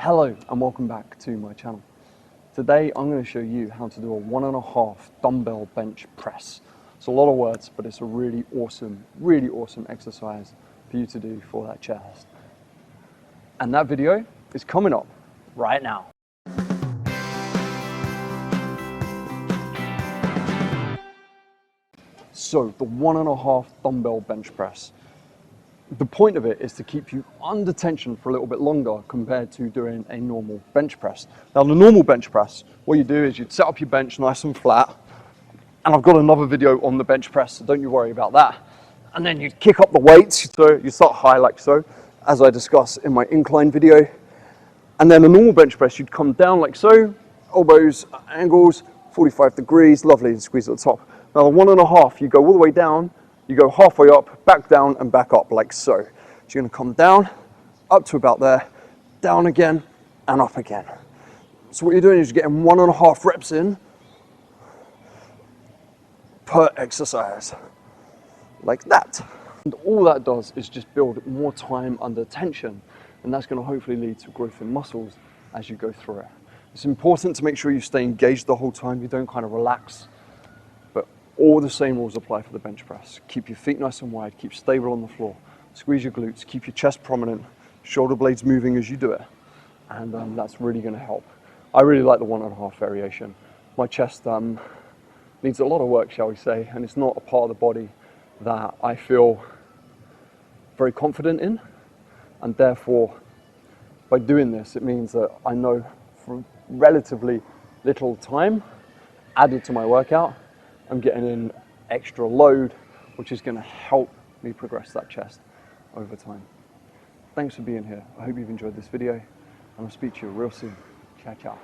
Hello and welcome back to my channel. Today I'm going to show you how to do a 1.5 dumbbell bench press. It's a lot of words, but it's a really awesome exercise for you to do for that chest. And that video is coming up right now. So the 1.5 dumbbell bench press. The point of it is to keep you under tension for a little bit longer compared to doing a normal bench press. Now the normal bench press, what you do is you'd set up your bench nice and flat, and I've got another video on the bench press, so don't you worry about that. And then you'd kick up the weights, so you start high like so, as I discussed in my incline video. And then a normal bench press, you'd come down like so, elbows, angles, 45 degrees, lovely, and squeeze at the top. Now the 1.5, you go all the way down, you go halfway up, back down, and back up like so. So you're going to come down, up to about there, down again, and up again. So what you're doing is you're getting 1.5 reps in per exercise, like that. And all that does is just build more time under tension, and that's going to hopefully lead to growth in muscles as you go through it. It's important to make sure you stay engaged the whole time, you don't kind of relax. All the same rules apply for the bench press. Keep your feet nice and wide, keep stable on the floor, squeeze your glutes, keep your chest prominent, shoulder blades moving as you do it, and that's really going to help. I really like the 1.5 variation. My chest needs a lot of work, shall we say, and it's not a part of the body that I feel very confident in, and therefore by doing this it means that I know for relatively little time added to my workout, I'm getting in extra load, which is going to help me progress that chest over time. Thanks for being here. I hope you've enjoyed this video, and I'll speak to you real soon. Ciao, ciao.